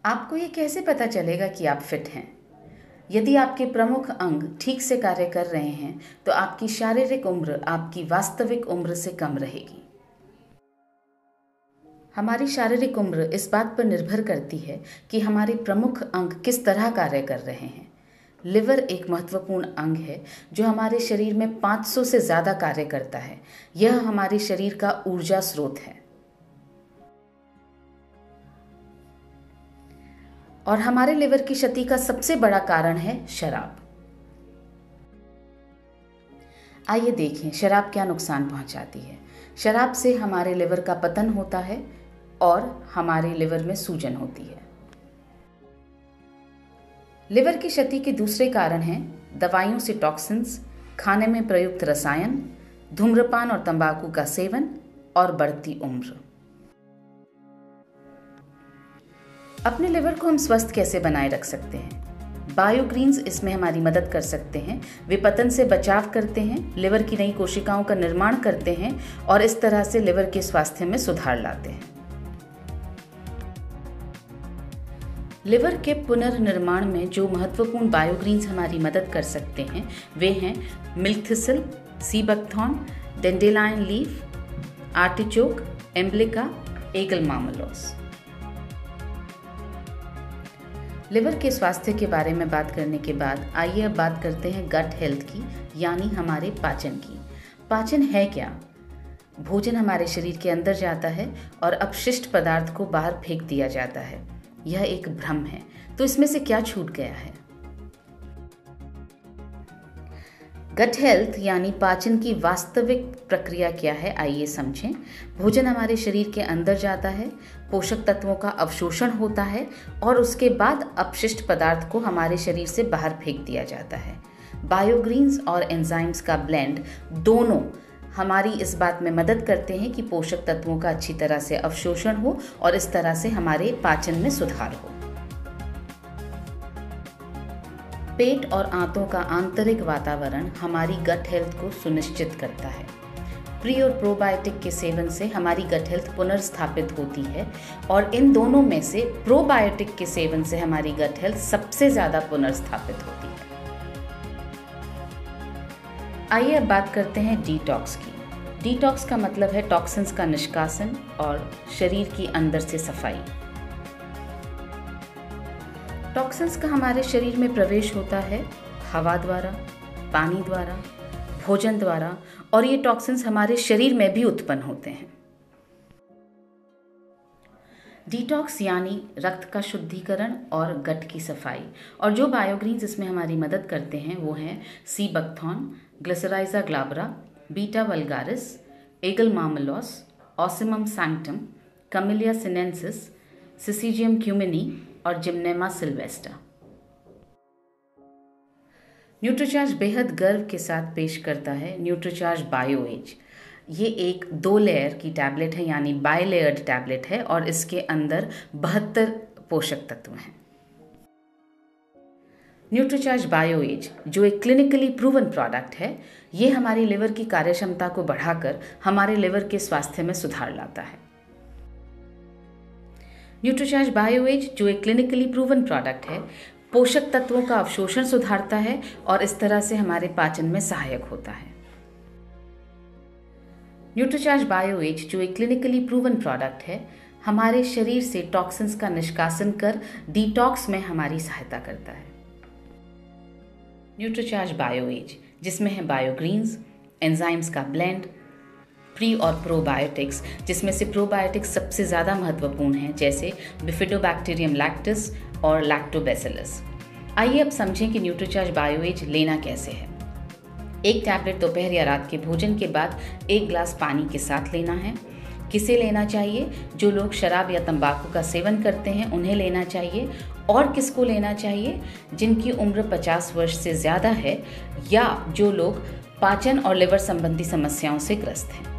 आपको ये कैसे पता चलेगा कि आप फिट हैं? यदि आपके प्रमुख अंग ठीक से कार्य कर रहे हैं तो आपकी शारीरिक उम्र आपकी वास्तविक उम्र से कम रहेगी। हमारी शारीरिक उम्र इस बात पर निर्भर करती है कि हमारे प्रमुख अंग किस तरह कार्य कर रहे हैं। लिवर एक महत्वपूर्ण अंग है जो हमारे शरीर में 500 से ज़्यादा कार्य करता है। यह हमारे शरीर का ऊर्जा स्रोत है और हमारे लिवर की क्षति का सबसे बड़ा कारण है शराब। आइए देखें शराब क्या नुकसान पहुंचाती है। शराब से हमारे लिवर का पतन होता है और हमारे लिवर में सूजन होती है। लिवर की क्षति के दूसरे कारण हैं दवाइयों से टॉक्सिन्स, खाने में प्रयुक्त रसायन, धूम्रपान और तंबाकू का सेवन और बढ़ती उम्र। अपने लिवर को हम स्वस्थ कैसे बनाए रख सकते हैं? बायोग्रीन्स इसमें हमारी मदद कर सकते हैं। वे पतन से बचाव करते हैं, लिवर की नई कोशिकाओं का निर्माण करते हैं और इस तरह से लिवर के स्वास्थ्य में सुधार लाते हैं। लिवर के पुनर्निर्माण में जो महत्वपूर्ण बायोग्रीन्स हमारी मदद कर सकते हैं वे हैं milk thistle, sea buckthorn, dandelion leaf, artichoke, emblica, aegle marmelos. Liver के स्वास्थ्य के बारे में बात करने के बाद आइए अब बात करते हैं गट हेल्थ की, यानी हमारे पाचन की। पाचन है क्या? भोजन हमारे शरीर के अंदर जाता है और अपशिष्ट पदार्थ को बाहर फेंक दिया जाता है। यह एक भ्रम है। तो इसमें से क्या छूट गया है? गट हेल्थ यानी पाचन की वास्तविक प्रक्रिया क्या है, आइए समझें। भोजन हमारे शरीर के अंदर जाता है, पोषक तत्वों का अवशोषण होता है और उसके बाद अपशिष्ट पदार्थ को हमारे शरीर से बाहर फेंक दिया जाता है। बायोग्रीन्स और एंजाइम्स का ब्लेंड दोनों हमारी इस बात में मदद करते हैं कि पोषक तत्वों का अच्छी तरह से अवशोषण हो और इस तरह से हमारे पाचन में सुधार हो। पेट और आंतों का आंतरिक वातावरण हमारी गट हेल्थ को सुनिश्चित करता है। प्री और प्रोबायोटिक के सेवन से हमारी गट हेल्थ पुनर्स्थापित होती है और इन दोनों में से प्रोबायोटिक के सेवन से हमारी गट हेल्थ सबसे ज़्यादा पुनर्स्थापित होती है। आइए अब बात करते हैं डिटॉक्स की। डिटॉक्स का मतलब है टॉक्सिन्स का निष्कासन और शरीर की अंदर से सफाई। टॉक्सिन्स का हमारे शरीर में प्रवेश होता है हवा द्वारा, पानी द्वारा, भोजन द्वारा और ये टॉक्सिन्स हमारे शरीर में भी उत्पन्न होते हैं। डिटॉक्स यानी रक्त का शुद्धिकरण और गट की सफाई। और जो बायोग्रीन्स इसमें हमारी मदद करते हैं वो हैं sea buckthorn, glycyrrhiza glabra, beta vulgaris, aegle marmelos, ocimum sanctum, camellia sinensis, syzygium cumini और जिम्नेमा सिल्वेस्टा। न्यूट्रीचार्ज बेहद गर्व के साथ पेश करता है न्यूट्रीचार्ज बायो एज। ये एक 2 लेयर की टैबलेट है यानी बायलेयर्ड टैबलेट है और इसके अंदर 72 पोषक तत्व हैं। न्यूट्रीचार्ज बायो एज जो एक क्लिनिकली प्रूवन प्रोडक्ट है, ये हमारी लिवर की कार्यक्षमता को बढ़ाकर हमारे लिवर के स्वास्थ्य में सुधार लाता है। न्यूट्रीचार्ज बायो एज जो एक क्लिनिकली प्रूवन प्रोडक्ट है, पोषक तत्वों का अवशोषण सुधारता है और इस तरह से हमारे पाचन में सहायक होता है। न्यूट्रीचार्ज बायो एज जो एक क्लिनिकली प्रूवन प्रोडक्ट है, हमारे शरीर से टॉक्सिन्स का निष्कासन कर डिटॉक्स में हमारी सहायता करता है। न्यूट्रीचार्ज बायो एज जिसमें है बायोग्रीन्स, एंजाइम्स का ब्लेंड, प्री और प्रोबायोटिक्स जिसमें से प्रोबायोटिक्स सबसे ज़्यादा महत्वपूर्ण हैं जैसे बिफिडोबैक्टीरियम लैक्टिस और लैक्टोबैसिलस। आइए अब समझें कि न्यूट्रीचार्ज बायो एज लेना कैसे है। एक टैबलेट दोपहर या रात के भोजन के बाद 1 गिलास पानी के साथ लेना है। किसे लेना चाहिए? जो लोग शराब या तंबाकू का सेवन करते हैं उन्हें लेना चाहिए। और किसको लेना चाहिए? जिनकी उम्र 50 वर्ष से ज़्यादा है या जो लोग पाचन और लिवर संबंधी समस्याओं से ग्रस्त हैं।